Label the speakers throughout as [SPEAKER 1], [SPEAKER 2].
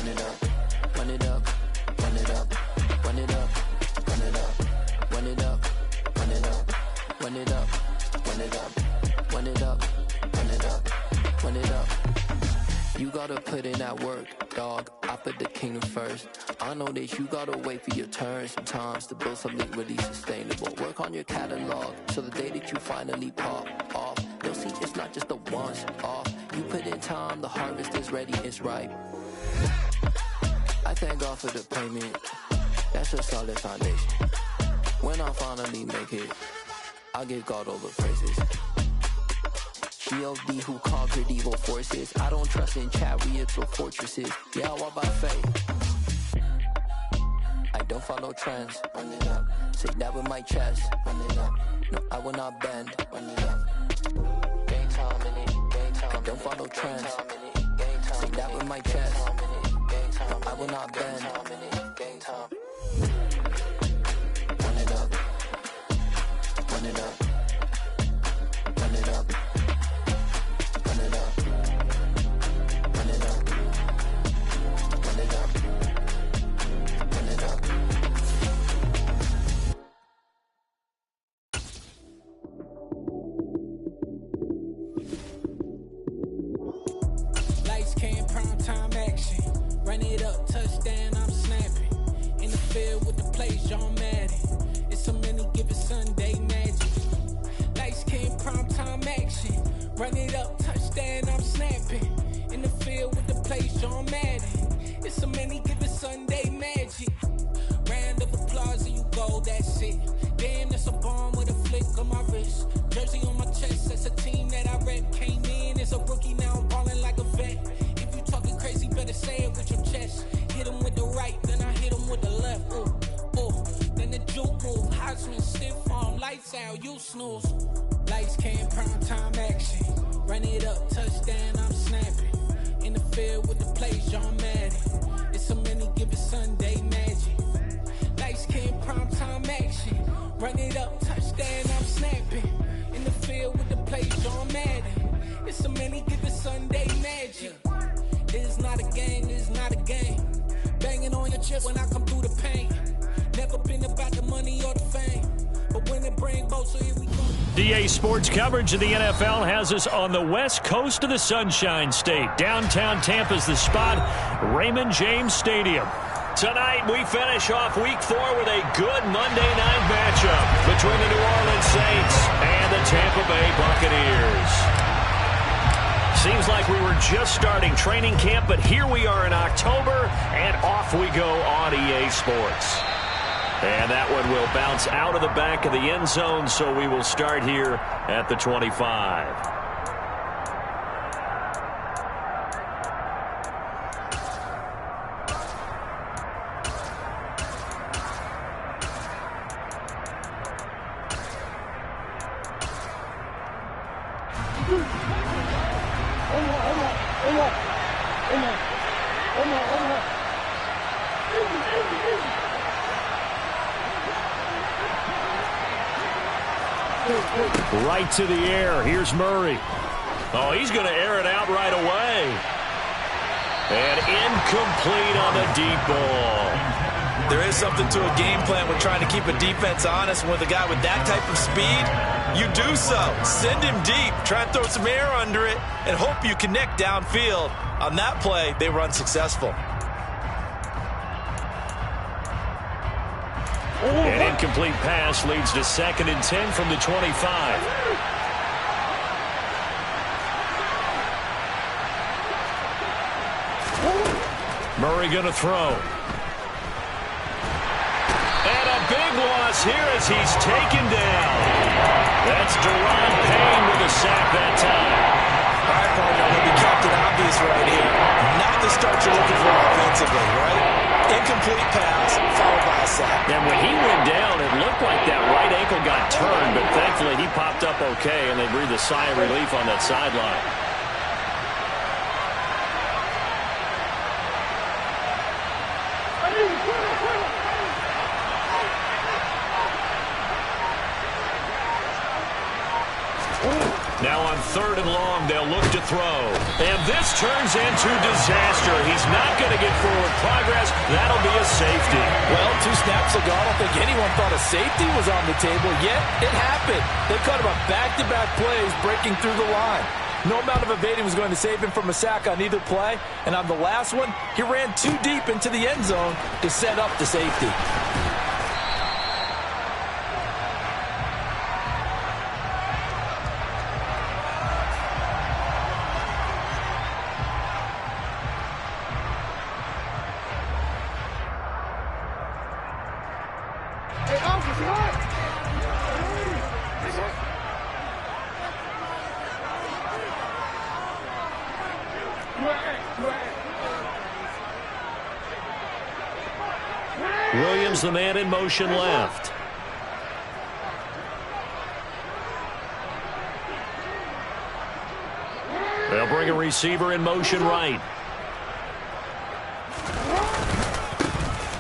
[SPEAKER 1] run it up, run it up, run it up, run it up, run it up, run it up, run it up, run it up, run it up, run it up, run it up, run it up. You gotta put in that work, dog. I put the kingdom first. I know that you gotta wait for your turn sometimes to build something really sustainable. Work on your catalog, so the day that you finally pop off, you'll see it's not just a once off. You put in time, the harvest is ready, it's ripe. I thank God for the payment, that's a solid foundation. When I finally make it, I'll give God all the praises. G.O.D. who conquered evil forces. I don't trust in chariots or fortresses. Yeah, I walk by faith. I don't follow trends. Run it up. Say that with my chest. Run it up. No, I will not bend. Run it up. Game time in it. Game time. I don't follow trends. Say that with my chest. No, I will not bend. Game time. Run it up. Run it up. Run it up. Run it up. Run it up. Run it up. Run it up.
[SPEAKER 2] Lights came, prime time action. Run it up, touchdown, I'm snapping. In the field with the plays, John Madden. It's a many given Sunday magic. Lights came, prime time action. Run it up, touchdown, I'm snapping. In the field with the plays, John Madden. It's a many given Sunday magic. Round of applause and you go, that's it. Damn, that's a bomb with a flick on my wrist. Jersey on my chest, that's a team that I rep. Came in as a rookie, now I'm ballin' like a vet. If you talking crazy, better say it with your chest. Hit him with the right, then I hit him with the left. Ooh, ooh. Then the juke move, Heisman stiff arm, lights out, you snooze. Lights came, prime time action. Run it up, touchdown, I'm snapping. In the field with the plays, John Madden. It's a many given Sunday magic. Lights came, prime time action. Run it up, touchdown, I'm snapping. In the field with the plays, John Madden. It's a many given Sunday magic. It is not a game, it is not a game. Banging on your chest when I come through the pain. Never been about the money or the fame. But when it bring both, so here we go.
[SPEAKER 3] DA Sports coverage of the NFL has us on the west coast of the Sunshine State. Downtown Tampa's the spot, Raymond James Stadium. Tonight we finish off Week 4 with a good Monday night matchup between the New Orleans Saints and the Tampa Bay Buccaneers. Seems like we were just starting training camp, but here we are in October, and off we go on EA Sports. And that one will bounce out of the back of the end zone, so we will start here at the 25. Right to the air. Here's Murray. Oh, he's going to air it out right away. And incomplete on the deep ball.
[SPEAKER 4] There is something to a game plan when trying to keep a defense honest. With a guy with that type of speed, you do so. Send him deep. Try and throw some air under it and hope you connect downfield. On that play, they run successful.
[SPEAKER 3] An incomplete pass leads to 2nd and 10 from the 25. Murray going to throw. And a big loss here as he's taken down. That's Deron Payne with a sack that time.
[SPEAKER 4] All right, partner, let me Captain Obvious right here. Not the start you're looking for offensively, right? Incomplete pass, followed by a sack.
[SPEAKER 3] And when he went down, it looked like that right ankle got turned, but thankfully he popped up okay, and they breathed a sigh of relief on that sideline. Now on 3rd and long. They'll look to throw. And this turns into disaster. He's not going to get forward progress. That'll be a safety.
[SPEAKER 4] Well, 2 snaps ago, I don't think anyone thought a safety was on the table, yet it happened. They cut him a back-to-back plays breaking through the line. No amount of evading was going to save him from a sack on either play. And on the last one, he ran too deep into the end zone to set up the safety.
[SPEAKER 3] Williams, the man in motion left. They'll bring a receiver in motion right.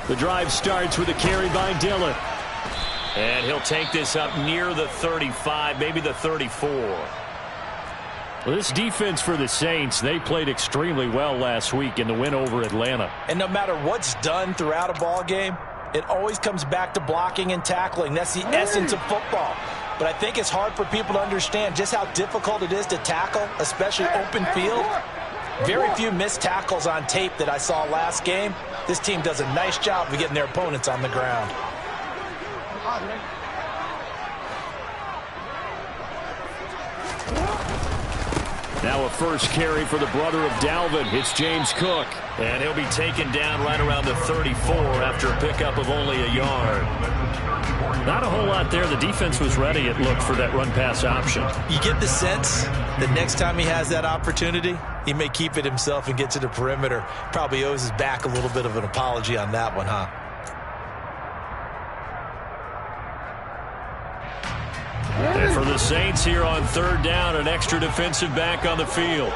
[SPEAKER 3] The drive starts with a carry by Dillon. And he'll take this up near the 35, maybe the 34. Well, this defense for the Saints, they played extremely well last week in the win over Atlanta.
[SPEAKER 4] And no matter what's done throughout a ball game, it always comes back to blocking and tackling. That's the essence of football. But I think it's hard for people to understand just how difficult it is to tackle, especially open field. Very few missed tackles on tape that I saw last game. This team does a nice job of getting their opponents on the ground.
[SPEAKER 3] Now a first carry for the brother of Dalvin. It's James Cook. And he'll be taken down right around the 34 after a pickup of only a yard. Not a whole lot there. The defense was ready, it looked, for that run-pass option.
[SPEAKER 4] You get the sense that next time he has that opportunity, he may keep it himself and get to the perimeter. Probably owes his back a little bit of an apology on that one, huh?
[SPEAKER 3] And for the Saints here on 3rd down, an extra defensive back on the field.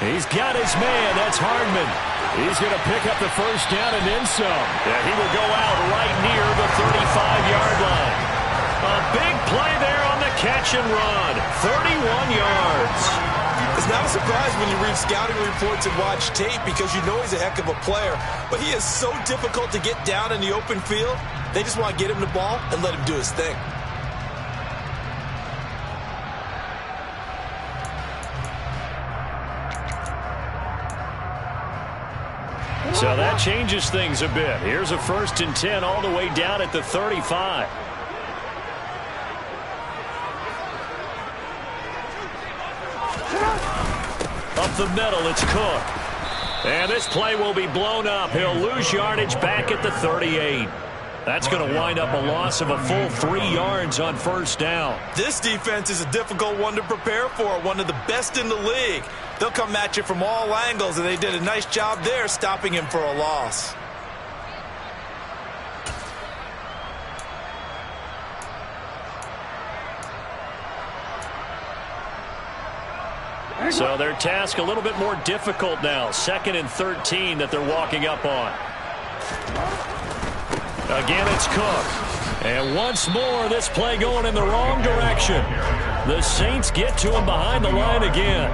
[SPEAKER 3] He's got his man. That's Hardman. He's going to pick up the first down and then some. Yeah, he will go out right near the 35-yard line. A big play there on the catch and run. 31 yards.
[SPEAKER 4] It's not a surprise when you read scouting reports and watch tape because you know he's a heck of a player. But he is so difficult to get down in the open field. They just want to get him the ball and let him do his thing.
[SPEAKER 3] So that changes things a bit. Here's a 1st and 10 all the way down at the 35. Up the middle, it's Cook. And this play will be blown up. He'll lose yardage back at the 38. That's going to wind up a loss of a full 3 yards on 1st down.
[SPEAKER 4] This defense is a difficult one to prepare for, one of the best in the league. They'll come at you from all angles, and they did a nice job there stopping him for a loss.
[SPEAKER 3] So their task a little bit more difficult now. 2nd and 13 that they're walking up on. Again, it's Cook. And once more, this play going in the wrong direction. The Saints get to him behind the line again.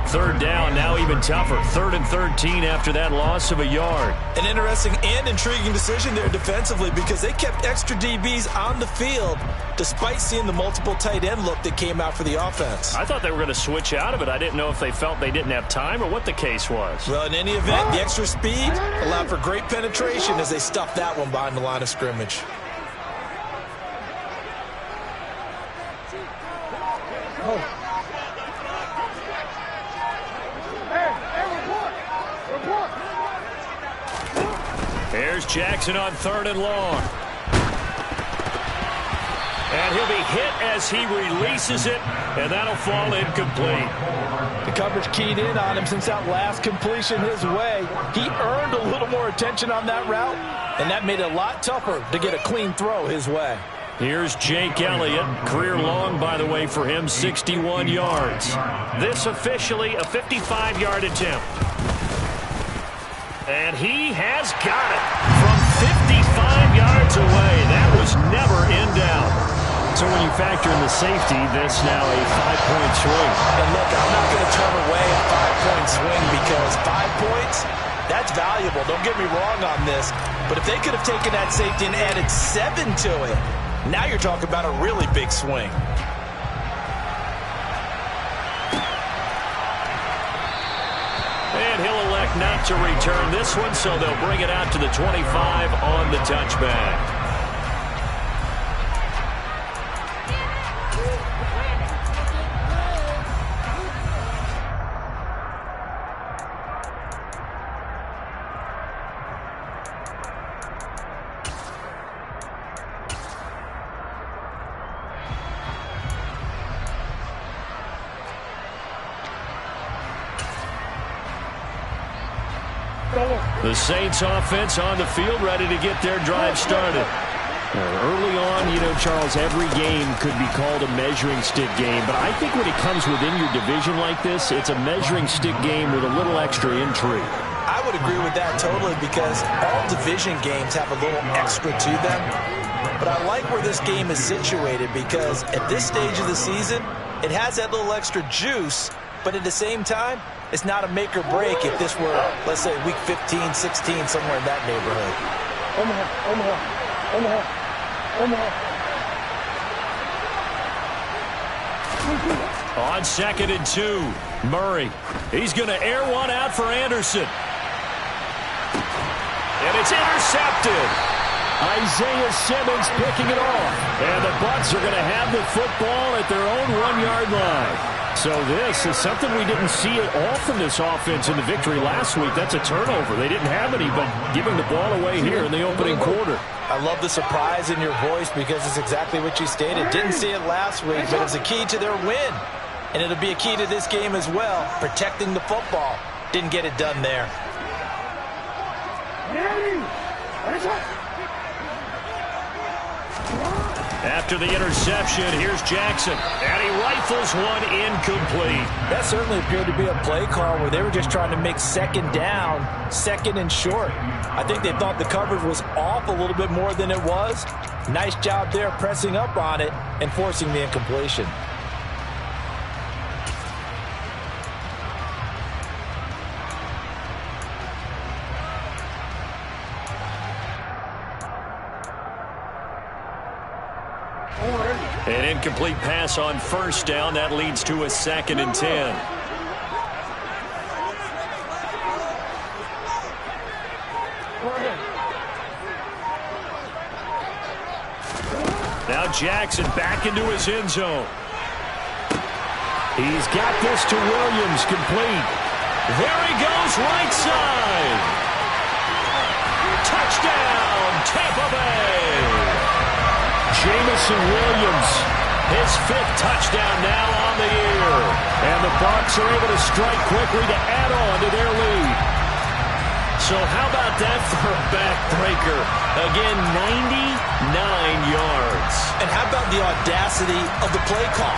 [SPEAKER 3] 3rd down, now even tougher. 3rd and 13 after that loss of a yard.
[SPEAKER 4] An interesting and intriguing decision there defensively because they kept extra DBs on the field despite seeing the multiple tight end look that came out for the offense.
[SPEAKER 3] I thought they were going to switch out of it. I didn't know if they felt they didn't have time or what the case was.
[SPEAKER 4] Well, in any event, the extra speed allowed for great penetration as they stuffed that one behind the line of scrimmage.
[SPEAKER 3] Here's Jackson on 3rd and long. And he'll be hit as he releases it, and that'll fall incomplete.
[SPEAKER 4] The coverage keyed in on him since that last completion his way. He earned a little more attention on that route, and that made it a lot tougher to get a clean throw his way.
[SPEAKER 3] Here's Jake Elliott. Career long, by the way, for him, 61 yards. This officially a 55-yard attempt. And he has got it from 55 yards away. That was never in doubt. So when you factor in the safety, that's now a 5-point swing.
[SPEAKER 4] And look, I'm not going to turn away a 5-point swing because 5 points, that's valuable. Don't get me wrong on this. But if they could have taken that safety and added 7 to it, now you're talking about a really big swing.
[SPEAKER 3] And he'll elect not to return this one, so they'll bring it out to the 25 on the touchback. The Saints offense on the field, ready to get their drive started. Early on, you know, Charles, every game could be called a measuring stick game, but I think when it comes within your division like this, it's a measuring stick game with a little extra intrigue.
[SPEAKER 4] I would agree with that totally because all division games have a little extra to them. But I like where this game is situated because at this stage of the season, it has that little extra juice, but at the same time, it's not a make or break if this were, let's say, week 15, 16, somewhere in that neighborhood.
[SPEAKER 3] On 2nd and 2, Murray. He's going to air one out for Anderson. And it's intercepted. Isaiah Simmons picking it off. And the Bucs are going to have the football at their own 1-yard line. So this is something we didn't see at all from this offense in the victory last week. That's a turnover. They didn't have any, but giving the ball away here in the opening quarter.
[SPEAKER 4] I love the surprise in your voice because it's exactly what you stated. Didn't see it last week, but it's a key to their win. And it'll be a key to this game as well, protecting the football. Didn't get it done there.
[SPEAKER 3] After the interception, here's Jackson, and he rifles one incomplete.
[SPEAKER 4] That certainly appeared to be a play call where they were just trying to make 2nd down, 2nd and short. I think they thought the coverage was off a little bit more than it was. Nice job there pressing up on it and forcing the incompletion.
[SPEAKER 3] An incomplete pass on 1st down. That leads to a 2nd and 10. Now Jackson back into his end zone. He's got this to Williams, complete. There he goes, right side. Touchdown, Tampa Bay. Jamison Williams, his 5th touchdown now on the year. And the Bucs are able to strike quickly to add on to their lead. So how about that for a backbreaker? Again, 99 yards.
[SPEAKER 4] And how about the audacity of the play call?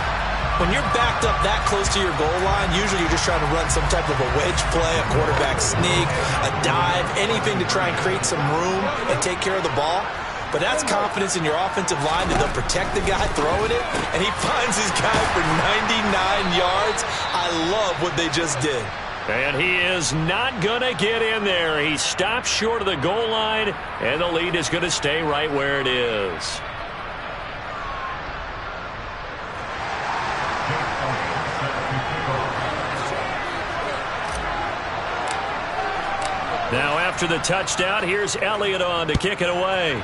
[SPEAKER 4] When you're backed up that close to your goal line, usually you're just trying to run some type of a wedge play, a quarterback sneak, a dive, anything to try and create some room and take care of the ball. But that's confidence in your offensive line that they'll protect the guy throwing it, and he finds his guy for 99 yards. I love what they just did.
[SPEAKER 3] And he is not going to get in there. He stops short of the goal line, and the lead is going to stay right where it is. Now after the touchdown, here's Elliott on to kick it away.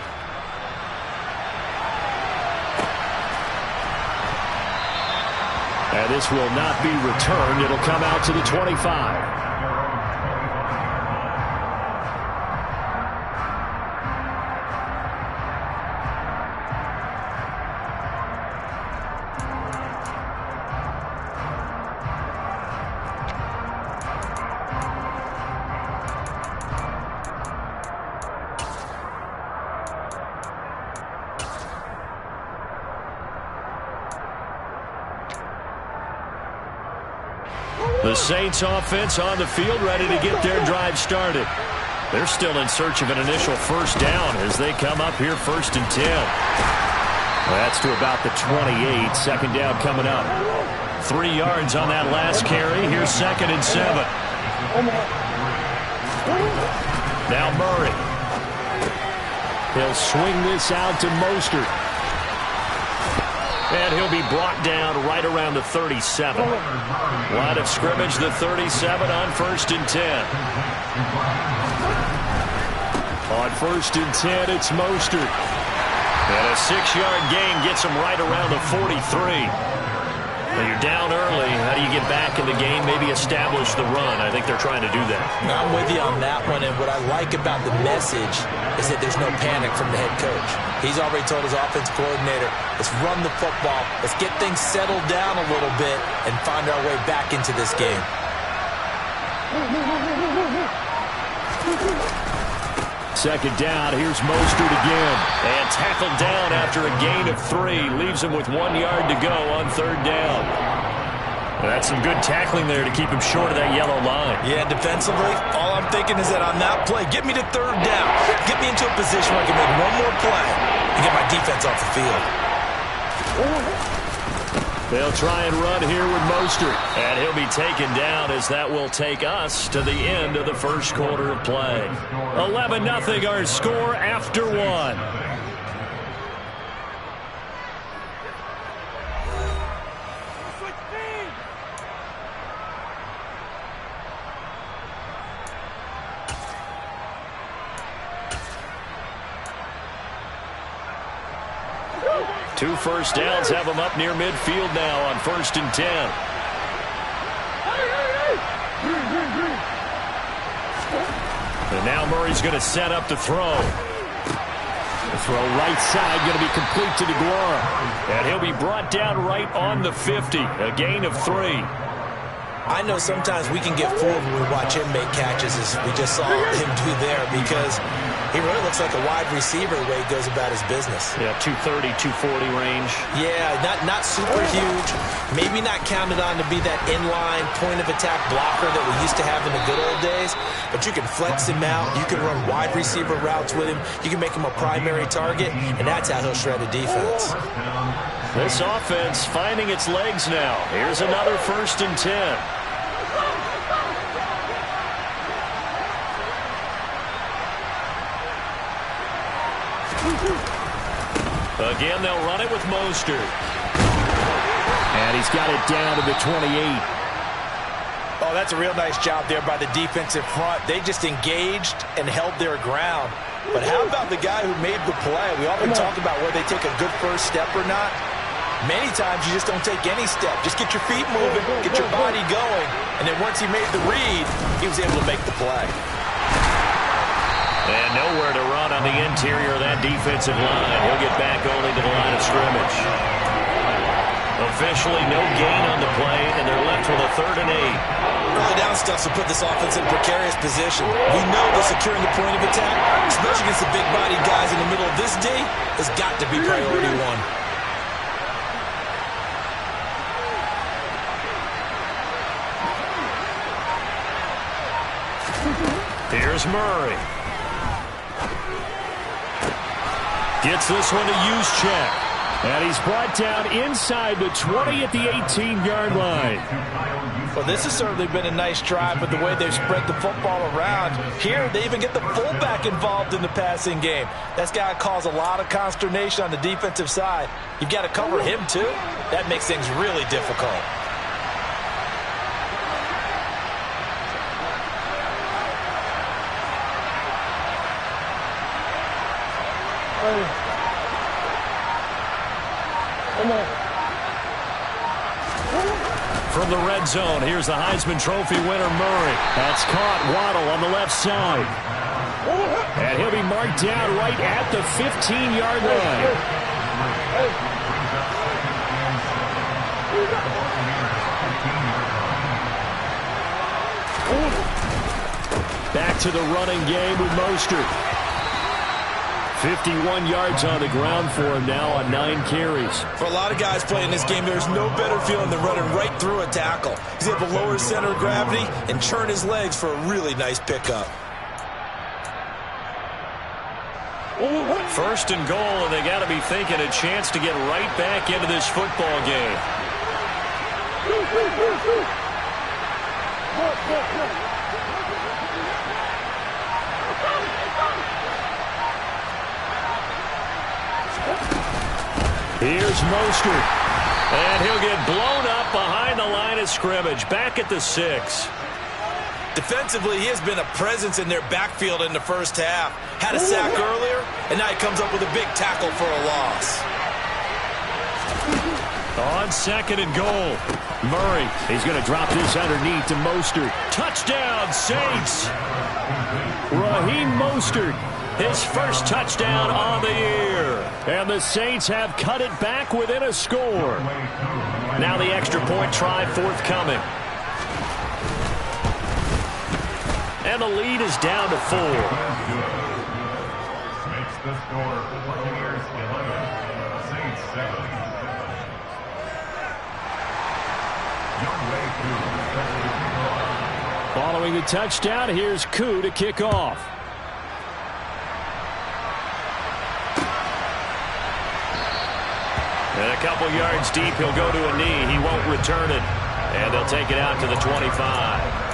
[SPEAKER 3] And this will not be returned. It'll come out to the 25. The Saints offense on the field, ready to get their drive started. They're still in search of an initial first down as they come up here 1st and 10. That's to about the 28. Second down coming up. 3 yards on that last carry. Here's 2nd and 7. Now Murray. He'll swing this out to Mostert. And he'll be brought down right around the 37. Line of scrimmage, the 37 on 1st and 10. On 1st and 10, it's Mostert. And a 6-yard gain gets him right around the 43. When you're down early, how do you get back in the game, maybe establish the run? I think they're trying to do that.
[SPEAKER 4] I'm with you on that one, and what I like about the message is that there's no panic from the head coach. He's already told his offense coordinator, let's run the football, let's get things settled down a little bit and find our way back into this game.
[SPEAKER 3] Second down, here's Mostert again. And tackled down after a gain of 3. Leaves him with 1 yard to go on 3rd down. That's some good tackling there to keep him short of that yellow line.
[SPEAKER 4] Yeah, defensively, all I'm thinking is that on that play, get me to 3rd down. Get me into a position where I can make one more play and get my defense off the field.
[SPEAKER 3] They'll try and run here with Mostert. And he'll be taken down as that will take us to the end of the first quarter of play. 11-0 our score after 1. Two first downs have them up near midfield now on 1st and 10. And now Murray's going to set up to throw. The throw right side going to be complete to DeGuara. And he'll be brought down right on the 50. A gain of 3.
[SPEAKER 4] I know sometimes we can get fooled when we watch him make catches, as we just saw him do there, because he really looks like a wide receiver the way he goes about his business.
[SPEAKER 3] Yeah, 230, 240 range.
[SPEAKER 4] Yeah, not super huge. Maybe not counted on to be that inline point-of-attack blocker that we used to have in the good old days, but you can flex him out. You can run wide receiver routes with him. You can make him a primary target, and that's how he'll shred a defense.
[SPEAKER 3] This offense finding its legs now. Here's another 1st and 10. Again, they'll run it with Mostert. And he's got it down to the 28.
[SPEAKER 4] Oh, that's a real nice job there by the defensive front. They just engaged and held their ground. But how about the guy who made the play? We often talk about whether they take a good first step or not. Many times you just don't take any step. Just get your feet moving, get your body going, and then once he made the read, he was able to make the play.
[SPEAKER 3] And nowhere to run on the interior of that defensive line. He'll get back only to the line of scrimmage. Officially no gain on the play, and they're left with a 3rd and 8.
[SPEAKER 4] Early down stuff will put this offense in a precarious position. We know that securing the point of attack, especially against the big-bodied guys in the middle of this D, has got to be priority 1.
[SPEAKER 3] Here's Murray. Gets this one to Juszczyk. And he's brought down inside the 20 at the 18-yard line.
[SPEAKER 4] Well, this has certainly been a nice drive with the way they've spread the football around. Here, they even get the fullback involved in the passing game. That's got to cause a lot of consternation on the defensive side. You've got to cover him, too. That makes things really difficult.
[SPEAKER 3] From the red zone, here's the Heisman Trophy winner, Murray. That's caught. Waddle on the left side. And he'll be marked down right at the 15-yard line. Back to the running game with Mostert. 51 yards on the ground for him now on 9 carries.
[SPEAKER 4] For a lot of guys playing this game, there's no better feeling than running right through a tackle. He's able to lower his center of gravity and churn his legs for a really nice pickup.
[SPEAKER 3] First and goal, and they got to be thinking a chance to get right back into this football game. Here's Mostert, and he'll get blown up behind the line of scrimmage, back at the 6.
[SPEAKER 4] Defensively, he has been a presence in their backfield in the first half. Had a sack earlier, and now he comes up with a big tackle for a loss.
[SPEAKER 3] On second and goal, Murray. He's going to drop this underneath to Mostert. Touchdown, Saints! Raheem Mostert, his first touchdown on the year. And the Saints have cut it back within a score. Now the extra point try forthcoming. And the lead is down to 4.
[SPEAKER 5] Makes the score Buccaneers 11, Saints 7.
[SPEAKER 3] Following the touchdown, here's Koo to kick off. And a couple yards deep, he'll go to a knee. He won't return it. And they'll take it out to the 25.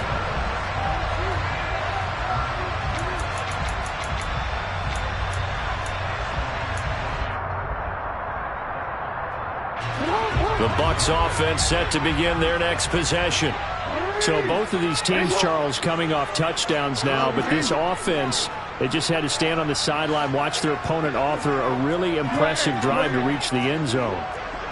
[SPEAKER 3] The Bucs offense set to begin their next possession. So both of these teams, Charles, coming off touchdowns now, but this offense, they just had to stand on the sideline, watch their opponent author a really impressive drive to reach the end zone.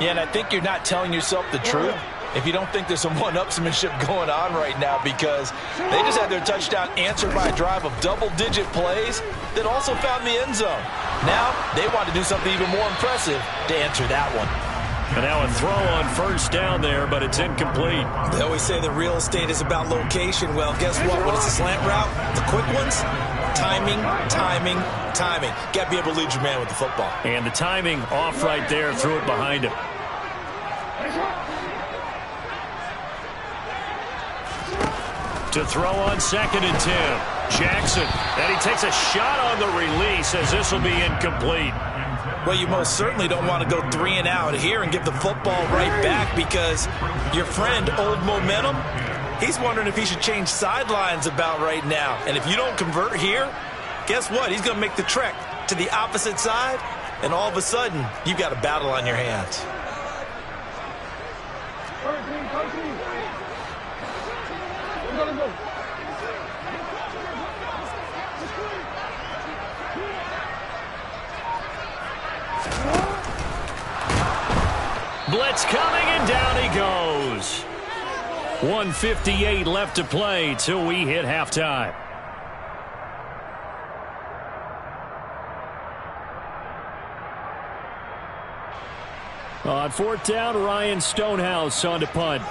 [SPEAKER 4] Yeah, and I think you're not telling yourself the truth if you don't think there's some one-upsmanship going on right now, because they just had their touchdown answered by a drive of double-digit plays that also found the end zone. Now they want to do something even more impressive to answer that one.
[SPEAKER 3] And now a throw on first down there, but it's incomplete.
[SPEAKER 4] They always say that real estate is about location. Well, guess what? When it's a slant route, the quick ones, timing, timing, timing. Got to be able to lead your man with the football.
[SPEAKER 3] And the timing off right there, threw it behind him. To throw on second and 10. Jackson, and he takes a shot on the release as this will be incomplete.
[SPEAKER 4] Well, you most certainly don't want to go 3 and out here and give the football right back, because your friend, Old Momentum, he's wondering if he should change sidelines about right now. And if you don't convert here, guess what? He's going to make the trek to the opposite side, and all of a sudden, you've got a battle on your hands.
[SPEAKER 3] Blitz coming, and down he goes. 1:58 left to play till we hit halftime. On fourth down, Ryan Stonehouse on to punt.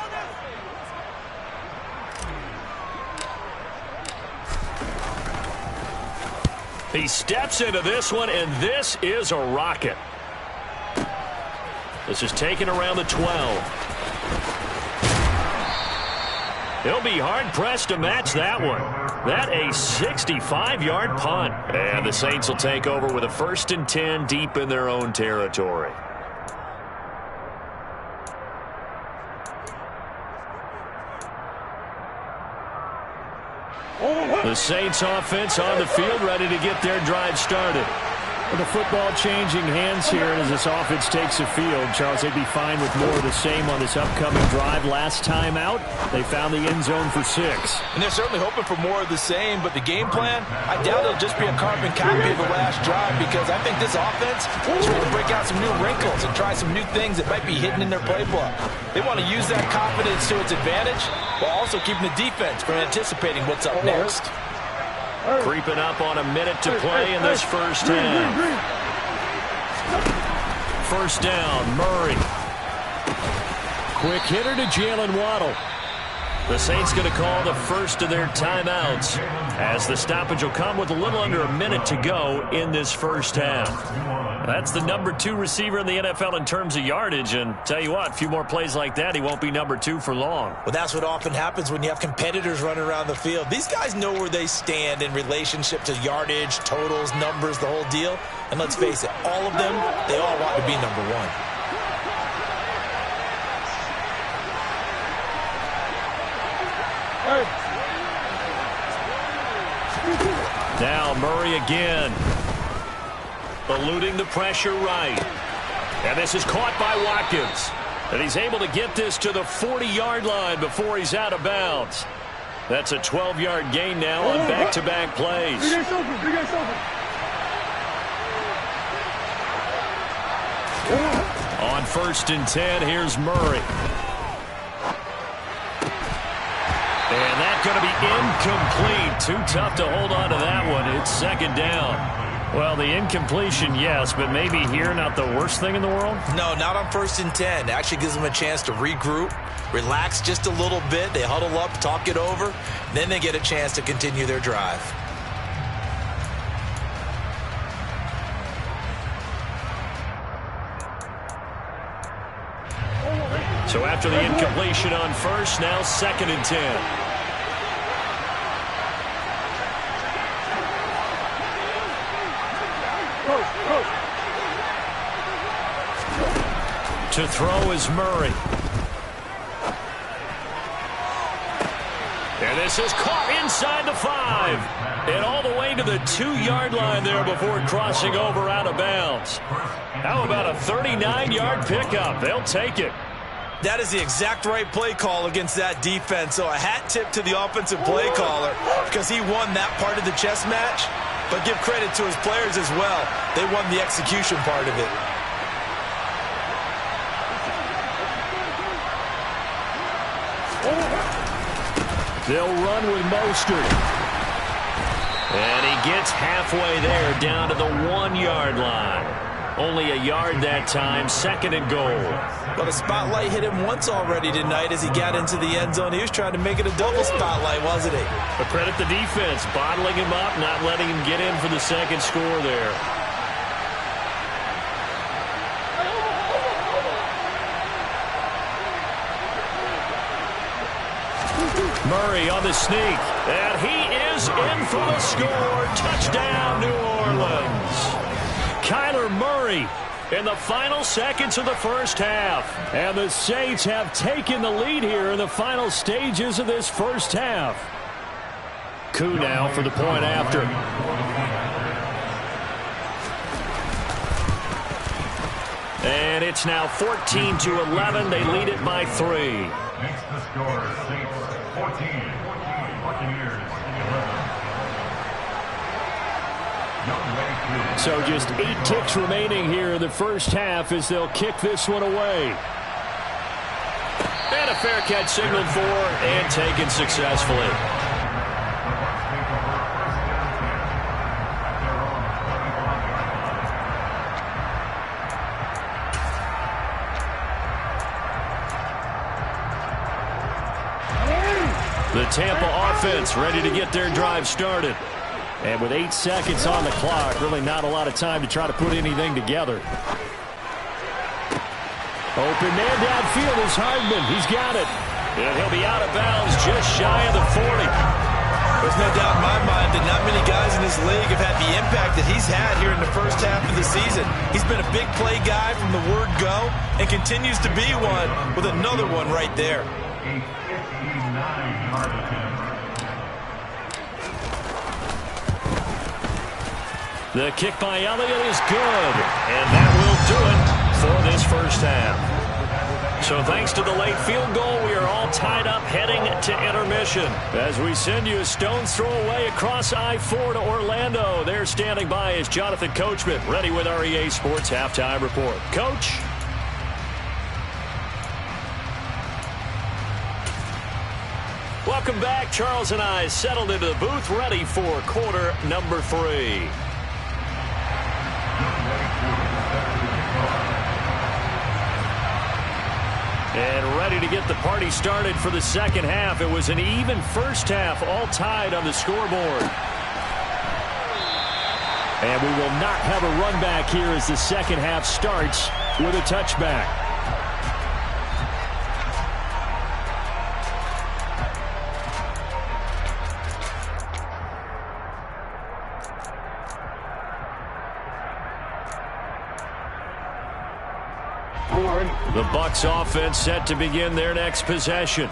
[SPEAKER 3] He steps into this one, and this is a rocket. This is taken around the 12. He'll be hard-pressed to match that one. That a 65-yard punt. And the Saints will take over with a 1st and 10 deep in their own territory. The Saints offense on the field, ready to get their drive started. With the football changing hands here, and as this offense takes the field, Charles, they'd be fine with more of the same on this upcoming drive. Last time out, they found the end zone for 6.
[SPEAKER 4] And they're certainly hoping for more of the same, but the game plan, I doubt it'll just be a carbon copy of the last drive, because I think this offense is ready to break out some new wrinkles and try some new things that might be hidden in their playbook. They want to use that confidence to its advantage, while also keeping the defense from anticipating what's up next.
[SPEAKER 3] Creeping up on a minute to play in this first half. First down, Murray. Quick hitter to Jalen Waddle. The Saints going to call the first of their timeouts as the stoppage will come with a little under a minute to go in this first half. That's the number 2 receiver in the NFL in terms of yardage, and tell you what, a few more plays like that, he won't be number 2 for long.
[SPEAKER 4] Well, that's what often happens when you have competitors running around the field. These guys know where they stand in relationship to yardage, totals, numbers, the whole deal. And let's face it, all of them, they all want to be number 1.
[SPEAKER 3] Now Murray again. Eluding the pressure right. And this is caught by Watkins. And he's able to get this to the 40-yard line before he's out of bounds. That's a 12-yard gain now on back-to-back plays. On 1st and 10, here's Murray. And that's going to be incomplete. Too tough to hold on to that one. It's 2nd down. Well, the incompletion, yes, but maybe here not the worst thing in the world?
[SPEAKER 4] No, not on 1st and 10. It actually gives them a chance to regroup, relax just a little bit. They huddle up, talk it over. Then they get a chance to continue their drive.
[SPEAKER 3] So after the incompletion on 1st, now 2nd and 10. To throw is Murray. And this is caught inside the 5. And all the way to the 2-yard line there before crossing over out of bounds. How about a 39-yard pickup? They'll take it.
[SPEAKER 4] That is the exact right play call against that defense. So a hat tip to the offensive play caller because he won that part of the chess match. But give credit to his players as well. They won the execution part of it.
[SPEAKER 3] They'll run with Mostert. And he gets halfway there down to the 1-yard line. Only a yard that time, 2nd and goal.
[SPEAKER 4] Well, the spotlight hit him once already tonight as he got into the end zone. He was trying to make it a double spotlight, wasn't he?
[SPEAKER 3] But credit the defense, bottling him up, not letting him get in for the 2nd score there. Murray on the sneak, and he is in for the score. Touchdown, New Orleans. Kyler Murray in the final seconds of the first half. And the Saints have taken the lead here in the final stages of this first half. Koo now for the point after. And it's now 14-11. They lead it by 3.
[SPEAKER 5] Makes the score Saints 14, Buccaneers 11.
[SPEAKER 3] So just 8 ticks remaining here in the first half as they'll kick this one away. And a fair catch signaled for and taken successfully. The Tampa offense ready to get their drive started. And with 8 seconds on the clock, really not a lot of time to try to put anything together. Open man downfield is Hardman. He's got it. And he'll be out of bounds just shy of the 40.
[SPEAKER 4] There's no doubt in my mind that not many guys in this league have had the impact that he's had here in the first half of the season. He's been a big play guy from the word go and continues to be one with another one right there.
[SPEAKER 5] A 59-yard attempt.
[SPEAKER 3] The kick by Elliott is good, and that will do it for this first half. So thanks to the late field goal, we are all tied up heading to intermission. As we send you a stone's throw away across I-4 to Orlando, there standing by is Jonathan Coachman, ready with our EA Sports Halftime Report. Coach? Welcome back. Charles and I settled into the booth, ready for quarter number 3. And ready to get the party started for the second half. It was an even first half, all tied on the scoreboard. And we will not have a run back here as the second half starts with a touchback. The Bucs offense set to begin their next possession.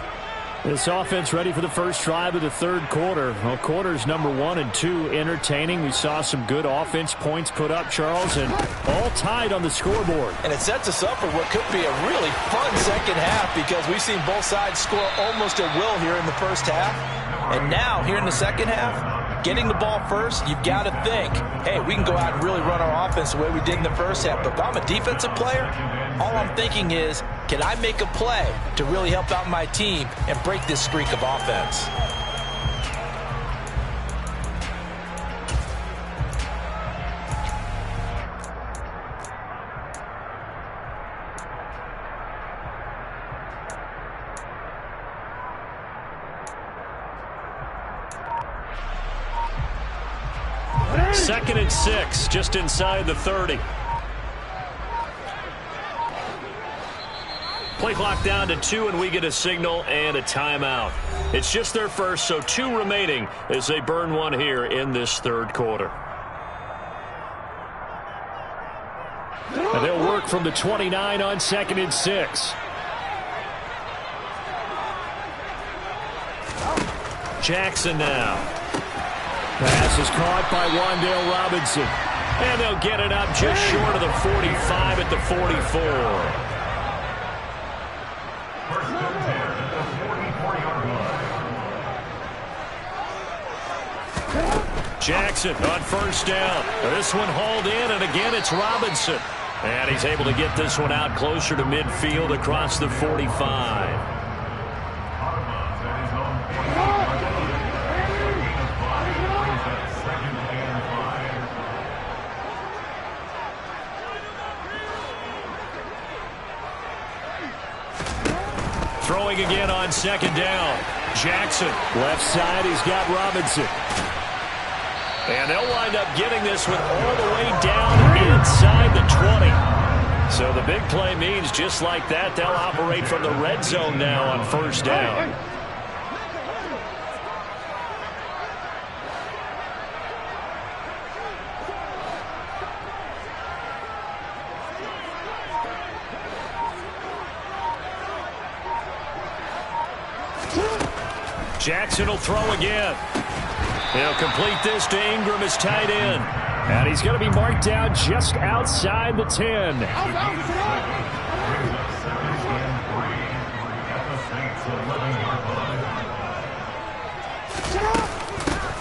[SPEAKER 3] This offense ready for the first drive of the third quarter. Well, quarters number 1 and 2 entertaining. We saw some good offense points put up, Charles, and all tied on the scoreboard.
[SPEAKER 4] And it sets us up for what could be a really fun second half because we've seen both sides score almost at will here in the first half. And now, here in the second half, getting the ball first, you've got to think, hey, we can go out and really run our offense the way we did in the first half. But if I'm a defensive player, all I'm thinking is, can I make a play to really help out my team and break this streak of offense?
[SPEAKER 3] Second and 6, just inside the 30. Play clock down to 2, and we get a signal and a timeout. It's just their first, so 2 remaining as they burn one here in this third quarter. And they'll work from the 29 on second and 6. Jackson now. Pass is caught by Wan'Dale Robinson. And they'll get it up just short of the 45 at the 44. Jackson on first down. This one hauled in, and again it's Robinson. And he's able to get this one out closer to midfield across the 45. Throwing again on second down. Jackson, left side, he's got Robinson. And they'll wind up getting this one all the way down inside the 20. So the big play means just like that, they'll operate from the red zone now on first down. Jackson will throw again. He'll complete this to Ingram as tight end. And he's going to be marked down just outside the 10.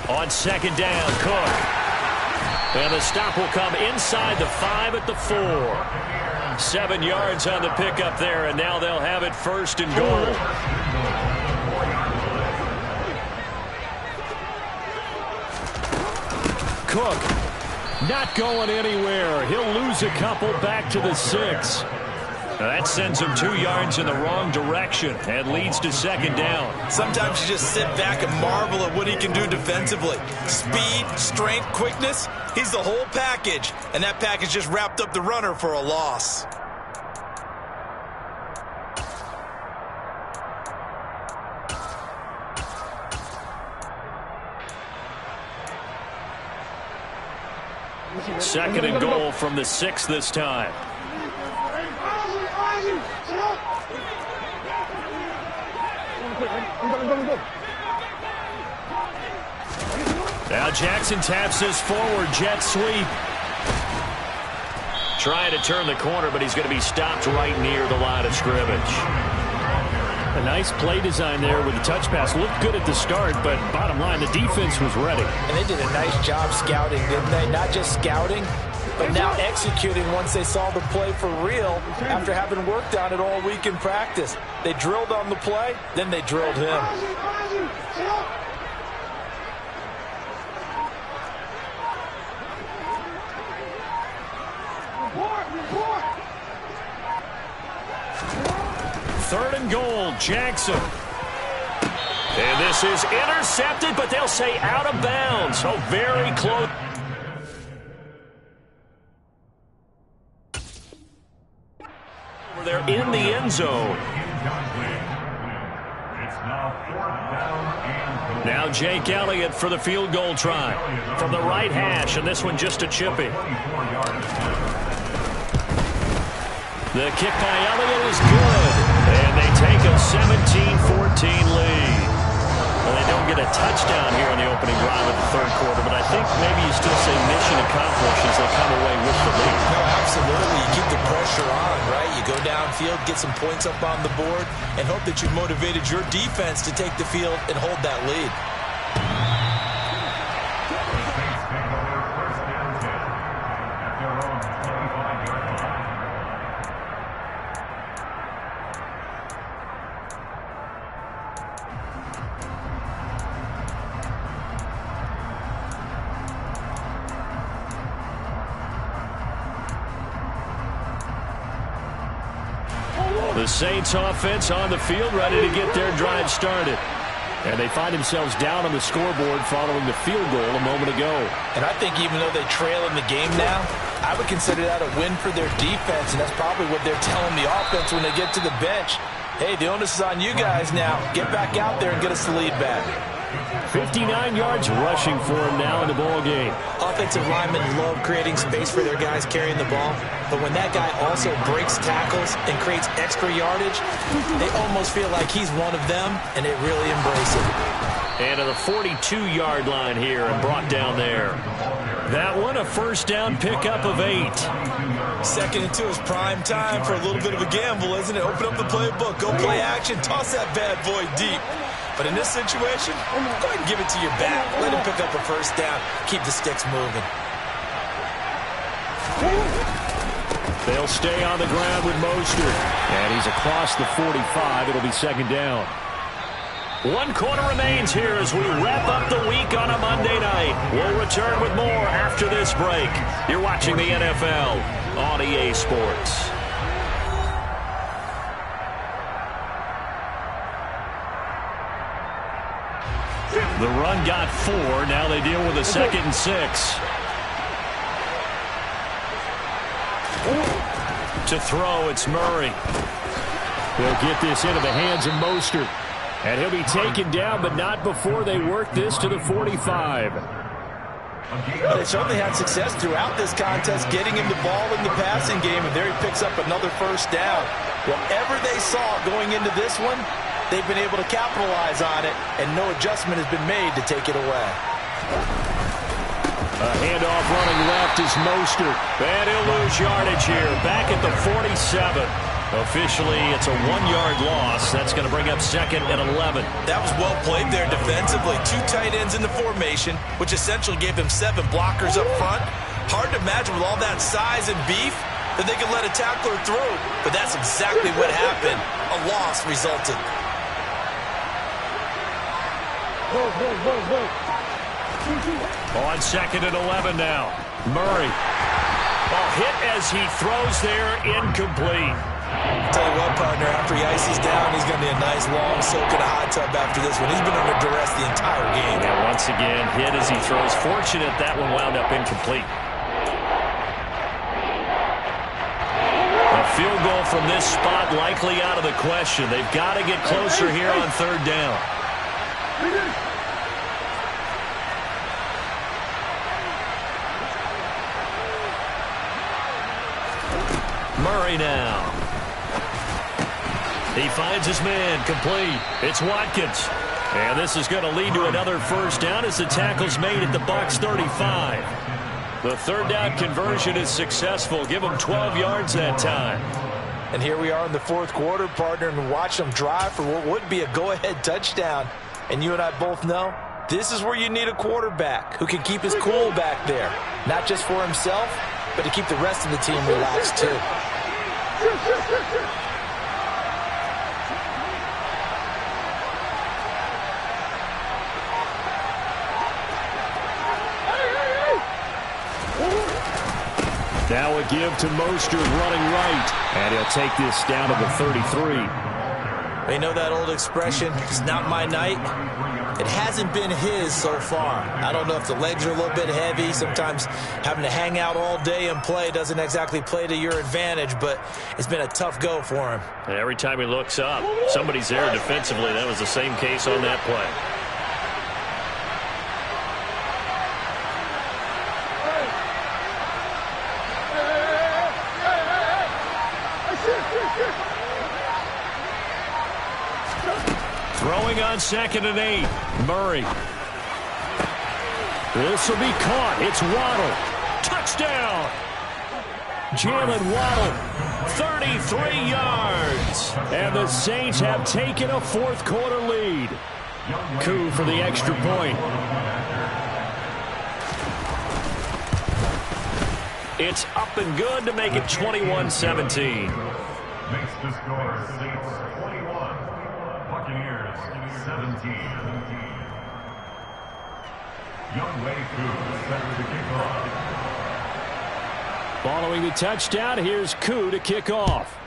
[SPEAKER 3] On second down, Cook. And the stop will come inside the 5 at the 4. 7 yards on the pickup there, and now they'll have it first and goal. Cook not going anywhere. He'll lose a couple back to the 6. That sends him 2 yards in the wrong direction and leads to second down.
[SPEAKER 4] Sometimes you just sit back and marvel at what he can do defensively. Speed, strength, quickness, he's the whole package. And that package just wrapped up the runner for a loss.
[SPEAKER 3] Second and goal from the 6 this time. Now Jackson taps this forward jet sweep. Trying to turn the corner, but he's going to be stopped right near the line of scrimmage. A nice play design there with the touch pass. Looked good at the start, but bottom line, the defense was ready.
[SPEAKER 4] And they did a nice job scouting, didn't they? Not just scouting, but now executing once they saw the play for real after having worked on it all week in practice. They drilled on the play, then they drilled him.
[SPEAKER 3] 3rd and goal, Jackson. And this is intercepted, but they'll say out of bounds. Oh, very close. They're in the end zone. Now Jake Elliott for the field goal try from the right hash, and this one just a chippy. The kick by Elliott is good, and they take a 17-14 lead. Well, they don't get a touchdown here on the opening drive of the 3rd quarter, but I think maybe you still say mission accomplished as they come away with the lead.
[SPEAKER 4] No, absolutely. You keep the pressure on, right? You go downfield, get some points up on the board, and hope that you've motivated your defense to take the field and hold that lead.
[SPEAKER 3] The Saints offense on the field, ready to get their drive started. And they find themselves down on the scoreboard following the field goal a moment ago.
[SPEAKER 4] And I think even though they trail in the game now, I would consider that a win for their defense, and that's probably what they're telling the offense when they get to the bench. Hey, the onus is on you guys now. Get back out there and get us the lead back.
[SPEAKER 3] 59 yards rushing for him now in the ball game.
[SPEAKER 4] Offensive linemen love creating space for their guys carrying the ball, but when that guy also breaks tackles and creates extra yardage, they almost feel like he's one of them, and they really embrace it.
[SPEAKER 3] And to the 42-yard line here and brought down there. That one a first down pickup of 8.
[SPEAKER 4] 2nd and 2 is prime time for a little bit of a gamble, isn't it? Open up the playbook, go play action, toss that bad boy deep. But in this situation, go ahead and give it to your back. Let him pick up a first down. Keep the sticks moving.
[SPEAKER 3] They'll stay on the ground with Mostert. And he's across the 45. It'll be 2nd down. 1 quarter remains here as we wrap up the week on a Monday night. We'll return with more after this break. You're watching the NFL on EA Sports. The run got 4. Now they deal with a 2nd and 6. To throw, it's Murray. They'll get this into the hands of Mostert. And he'll be taken down, but not before they work this to the 45.
[SPEAKER 4] They certainly had success throughout this contest, getting him the ball in the passing game, and there he picks up another first down. Whatever they saw going into this one, they've been able to capitalize on it, and no adjustment has been made to take it away.
[SPEAKER 3] A handoff running left is Mostert. And he'll lose yardage here, back at the 47. Officially, it's a 1-yard loss. That's going to bring up 2nd and 11.
[SPEAKER 4] That was well played there defensively. 2 tight ends in the formation, which essentially gave them 7 blockers up front. Hard to imagine with all that size and beef that they could let a tackler through, but that's exactly what happened. A loss resulted.
[SPEAKER 3] On 2nd and 11 now. Murray. Hit as he throws there, incomplete.
[SPEAKER 4] I'll tell you what, partner, after he ices down, he's going to be a nice long soak in a hot tub after this one. He's been under duress the entire game.
[SPEAKER 3] And once again, hit as he throws. Fortunate that one wound up incomplete. A field goal from this spot likely out of the question. They've got to get closer here on 3rd down. Murray now. He finds his man, complete. It's Watkins. And this is going to lead to another first down as the tackle's made at the Bucs 35. The 3rd down conversion is successful. Give them 12 yards that time.
[SPEAKER 4] And here we are in the 4th quarter, partner, and watch them drive for what would be a go-ahead touchdown. And you and I both know this is where you need a quarterback who can keep his cool back there. Not just for himself, but to keep the rest of the team relaxed too.
[SPEAKER 3] Now a give to Mostert running right. And he'll take this down to the 33.
[SPEAKER 4] You know that old expression, it's not my night? It hasn't been his so far. I don't know if the legs are a little bit heavy. Sometimes having to hang out all day and play doesn't exactly play to your advantage, but it's been a tough go for him.
[SPEAKER 3] And every time he looks up, somebody's there defensively. That was the same case on that play. Throwing on 2nd and 8. Murray. This will be caught. It's Waddle. Touchdown. Jalen Waddle. 33 yards. And the Saints have taken a fourth-quarter lead. Koo for the extra point. It's up and good to make it 21-17.
[SPEAKER 5] Makes the score Saints 21, Buccaneers 17. Youngway Koo set to kick off.
[SPEAKER 3] Following the touchdown, here's Koo to kick off.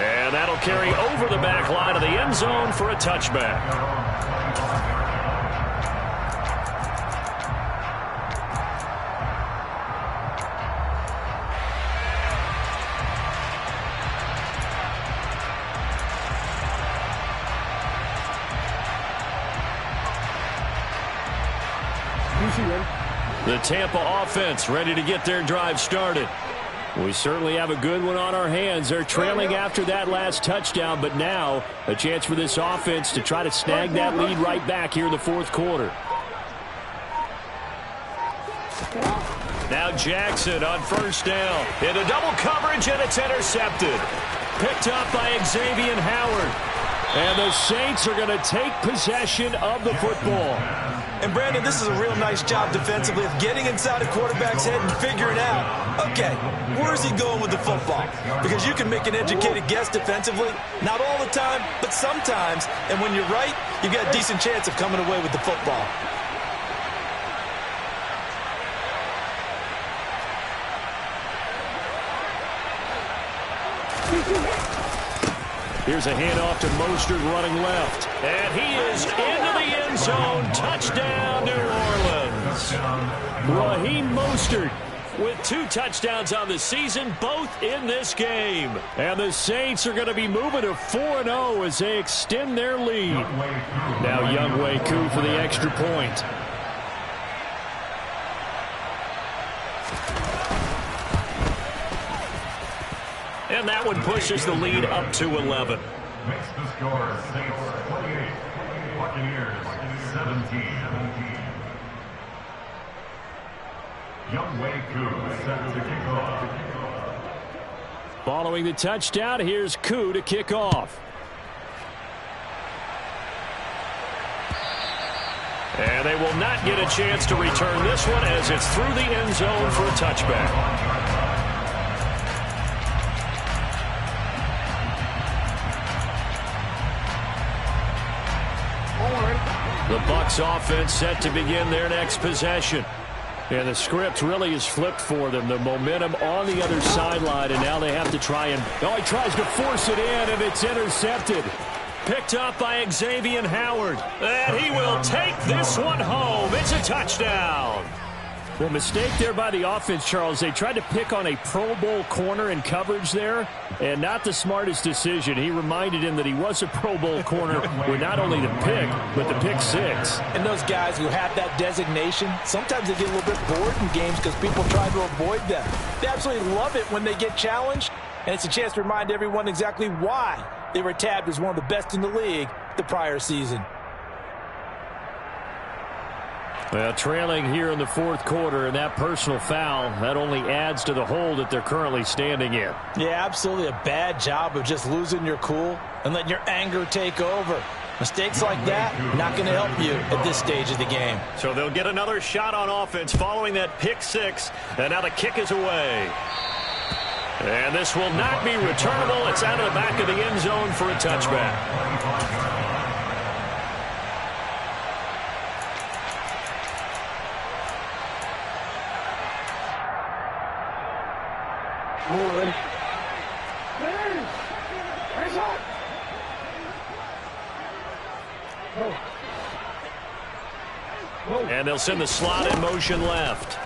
[SPEAKER 3] And that'll carry over the back line of the end zone for a touchback. The Tampa offense ready to get their drive started. We certainly have a good one on our hands. They're trailing after that last touchdown, but now a chance for this offense to try to snag that lead right back here in the fourth quarter. Now Jackson on first down. Into double coverage, and it's intercepted. Picked up by Xavier Howard. And the Saints are going to take possession of the football.
[SPEAKER 4] And, Brandon, this is a real nice job defensively of getting inside a quarterback's head and figuring out, okay, where's he going with the football? Because you can make an educated guess defensively, not all the time, but sometimes. And when you're right, you've got a decent chance of coming away with the football.
[SPEAKER 3] Here's a handoff to Mostert running left. And he is into the end zone. Touchdown, New Orleans. Raheem Mostert with 2 touchdowns on the season, both in this game. And the Saints are going to be moving to 4-0 as they extend their lead. Now Youngway Koo for the extra point. And that one pushes the lead up to 11.
[SPEAKER 5] Makes the score Saints 28, Buccaneers 17. Youngway Koo set to kick off.
[SPEAKER 3] Following the touchdown, here's Koo to kick off. And they will not get a chance to return this one as it's through the end zone for a touchback. The Bucs offense set to begin their next possession. And the script really is flipped for them. The momentum on the other sideline, and now they have to try and... Oh, he tries to force it in, and it's intercepted. Picked up by Xavier Howard. And he will take this one home. It's a touchdown. Well, mistake there by the offense, Charles. They tried to pick on a Pro Bowl corner in coverage there, and not the smartest decision. He reminded him that he was a Pro Bowl corner with not only the pick, but the pick six.
[SPEAKER 4] And those guys who have that designation, sometimes they get a little bit bored in games because people try to avoid them. They absolutely love it when they get challenged, and it's a chance to remind everyone exactly why they were tabbed as one of the best in the league the prior season.
[SPEAKER 3] Well, trailing here in the fourth quarter, and that personal foul, that only adds to the hole that they're currently standing in.
[SPEAKER 4] Yeah, absolutely a bad job of just losing your cool and letting your anger take over. Mistakes like that, not going to help you at this stage of the game.
[SPEAKER 3] So they'll get another shot on offense following that pick six, and now the kick is away. And this will not be returnable. It's out of the back of the end zone for a touchback. And they'll send the slot in motion left.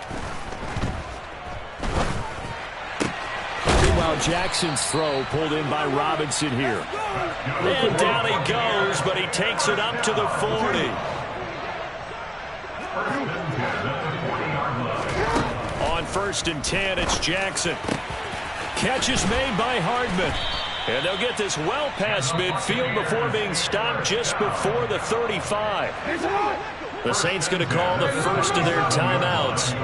[SPEAKER 3] Meanwhile, Jackson's throw pulled in by Robinson here. And down he goes, but he takes it up to the 40. On 1st and 10, it's Jackson. Catch is made by Hardman. And they'll get this well past midfield before being stopped just before the 35. The Saints going to call the first of their timeouts.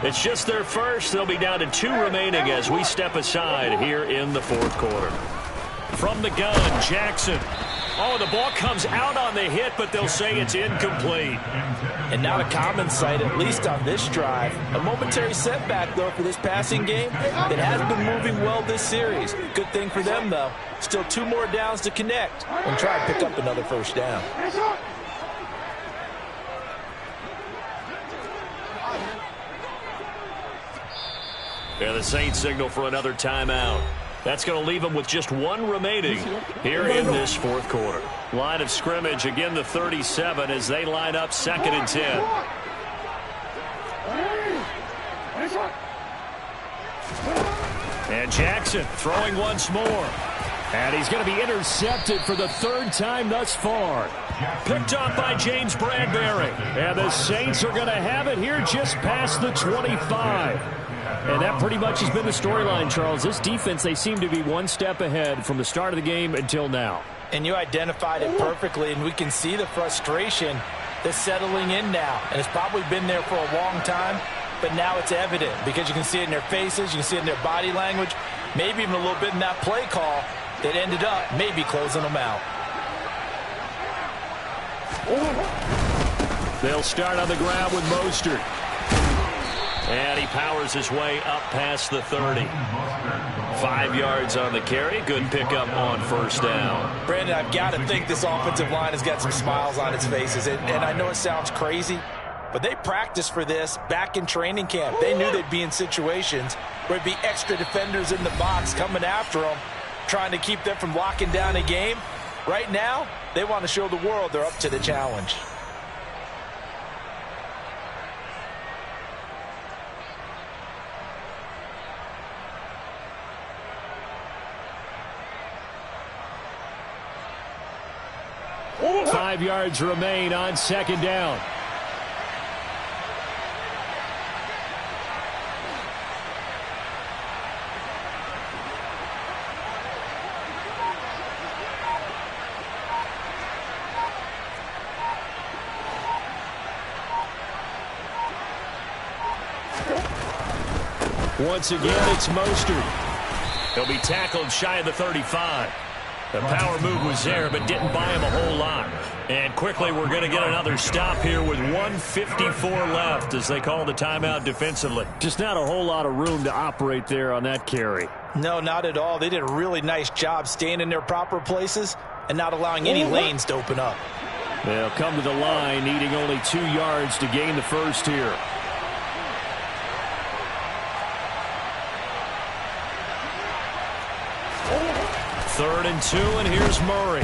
[SPEAKER 3] It's just their first. They'll be down to 2 remaining as we step aside here in the 4th quarter. From the gun, Jackson. Oh, the ball comes out on the hit, but they'll say it's incomplete.
[SPEAKER 4] And not a common sight, at least on this drive. A momentary setback, though, for this passing game that has been moving well this series. Good thing for them, though. Still 2 more downs to connect and try and pick up another first down.
[SPEAKER 3] Yeah, the Saints signal for another timeout. That's going to leave them with just 1 remaining here in this 4th quarter. Line of scrimmage, again the 37 as they line up 2nd and 10. And Jackson throwing once more. And he's going to be intercepted for the 3rd time thus far. Picked off by James Bradbury. And the Saints are going to have it here just past the 25. And that pretty much has been the storyline, Charles. This defense, they seem to be 1 step ahead from the start of the game until now.
[SPEAKER 4] And you identified it perfectly, and we can see the frustration that's settling in now. And it's probably been there for a long time, but now it's evident because you can see it in their faces, you can see it in their body language, maybe even a little bit in that play call that ended up maybe closing them out.
[SPEAKER 3] They'll start on the ground with Mostert. And he powers his way up past the 30. 5 yards on the carry. Good pickup on 1st down.
[SPEAKER 4] Brandon, I've got to think this offensive line has got some smiles on its faces. And I know it sounds crazy, but they practiced for this back in training camp. They knew they'd be in situations where it'd be extra defenders in the box coming after them, trying to keep them from locking down a game. Right now, they want to show the world they're up to the challenge.
[SPEAKER 3] Oh, 5 yards remain on 2nd down. Once again, it's Mostert. He'll be tackled shy of the 35. The power move was there, but didn't buy him a whole lot. And quickly, we're going to get another stop here with 1:54 left as they call the timeout defensively. Just not a whole lot of room to operate there on that carry.
[SPEAKER 4] No, not at all. They did a really nice job staying in their proper places and not allowing any lanes to open up.
[SPEAKER 3] They'll come to the line, needing only 2 yards to gain the first here. Third and 2, and here's Murray.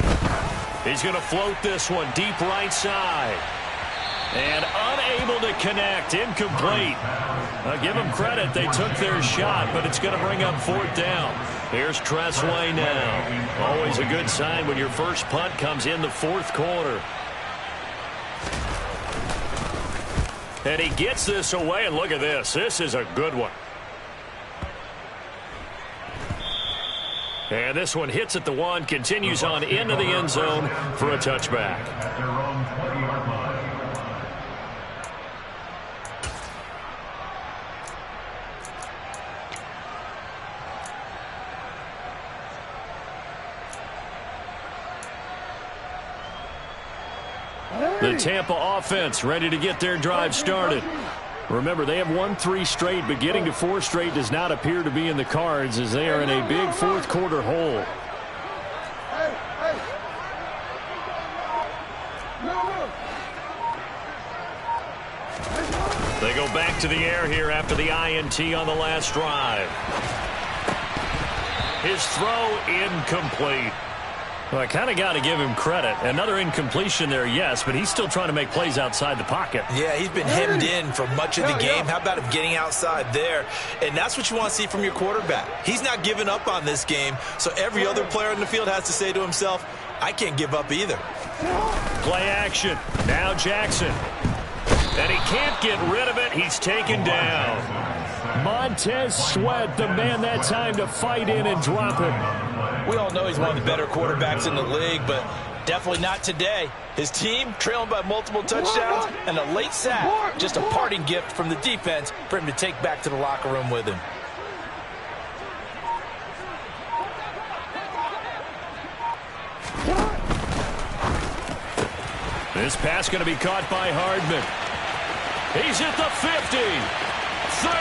[SPEAKER 3] He's going to float this one deep right side. And unable to connect, incomplete. Give them credit, they took their shot, but it's going to bring up 4th down. Here's Tressway now. Always a good sign when your first punt comes in the 4th quarter. And he gets this away, and look at this. This is a good one. And this one hits at the 1, continues on into the end zone for a touchback.
[SPEAKER 5] At their own 20-yard line.
[SPEAKER 3] The Tampa offense ready to get their drive started. Remember, they have won 3 straight, but getting to 4 straight does not appear to be in the cards as they are in a big 4th quarter hole. They go back to the air here after the INT on the last drive. His throw incomplete. Well, I kind of got to give him credit. Another incompletion there, yes, but he's still trying to make plays outside the pocket.
[SPEAKER 4] Yeah, he's been hemmed in for much of the game. How about him getting outside there? And that's what you want to see from your quarterback. He's not giving up on this game, so every other player in the field has to say to himself, I can't give up either.
[SPEAKER 3] Play action. Now Jackson. And he can't get rid of it. He's taken down. Montez Sweat, the man that time to fight in and drop him.
[SPEAKER 4] We all know he's one of the better quarterbacks in the league, but definitely not today. His team trailing by multiple touchdowns and a late sack. Just a parting gift from the defense for him to take back to the locker room with him.
[SPEAKER 3] This pass going to be caught by Hardman. He's at the 50, 30,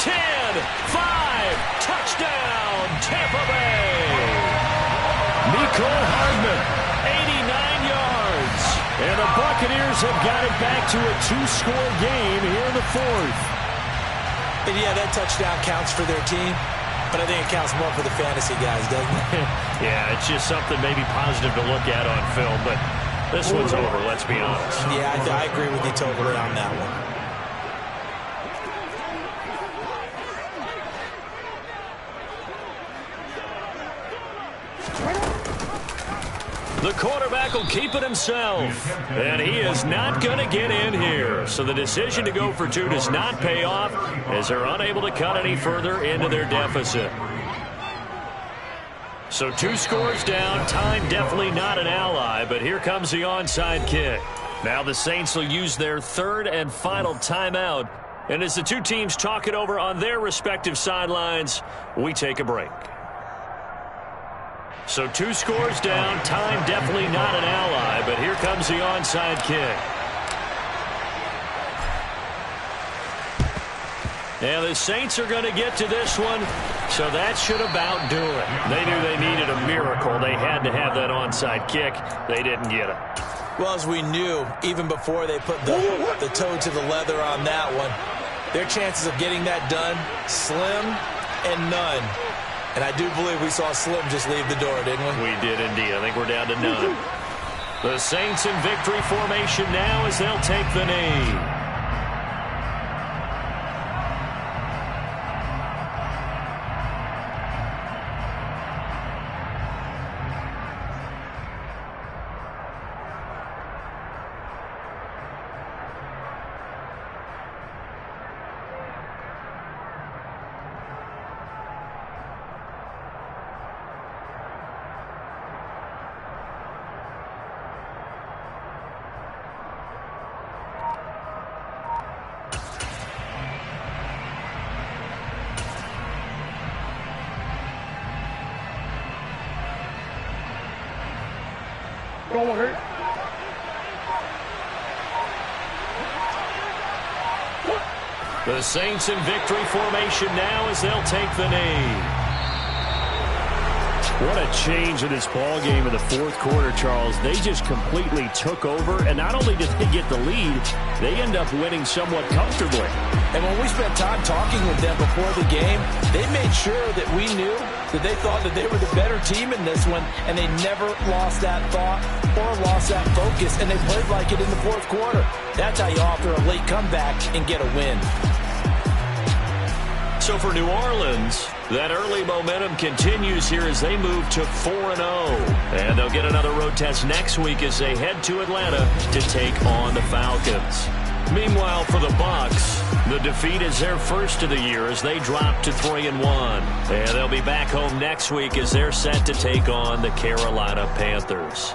[SPEAKER 3] 10, 5, touchdown, Tampa Bay. Nicole Hardman, 89 yards. And the Buccaneers have got it back to a 2-score game here in the fourth.
[SPEAKER 4] And yeah, that touchdown counts for their team, but I think it counts more for the fantasy guys, doesn't it?
[SPEAKER 3] Yeah, it's just something maybe positive to look at on film, but this one's over, let's be honest.
[SPEAKER 4] Yeah, I agree with you totally on that one.
[SPEAKER 3] The quarterback will keep it himself, and he is not going to get in here. So the decision to go for two does not pay off as they're unable to cut any further into their deficit. So 2 scores down, time definitely not an ally, but here comes the onside kick. Now the Saints will use their third and final timeout, and as the two teams talk it over on their respective sidelines, we take a break. So 2 scores down, time definitely not an ally, but here comes the onside kick. And the Saints are going to get to this one, so that should about do it. They knew they needed a miracle. They had to have that onside kick. They didn't get it.
[SPEAKER 4] Well, as we knew, even before they put the toe to the leather on that one, their chances of getting that done, slim and none. And I do believe we saw Slim just leave the door, didn't we?
[SPEAKER 3] We did indeed. I think we're down to none. The Saints in victory formation now as they'll take the knee. The Saints in victory formation now as they'll take the knee. What a change in this ball game in the fourth quarter, Charles. They just completely took over, and not only did they get the lead, they end up winning somewhat comfortably.
[SPEAKER 4] And when we spent time talking with them before the game, they made sure that we knew that they thought that they were the better team in this one, and they never lost that thought or lost that focus, and they played like it in the fourth quarter. That's how you offer a late comeback and get a win.
[SPEAKER 3] So for New Orleans, that early momentum continues here as they move to 4-0. And they'll get another road test next week as they head to Atlanta to take on the Falcons. Meanwhile, for the Bucs, the defeat is their first of the year as they drop to 3-1. And they'll be back home next week as they're set to take on the Carolina Panthers.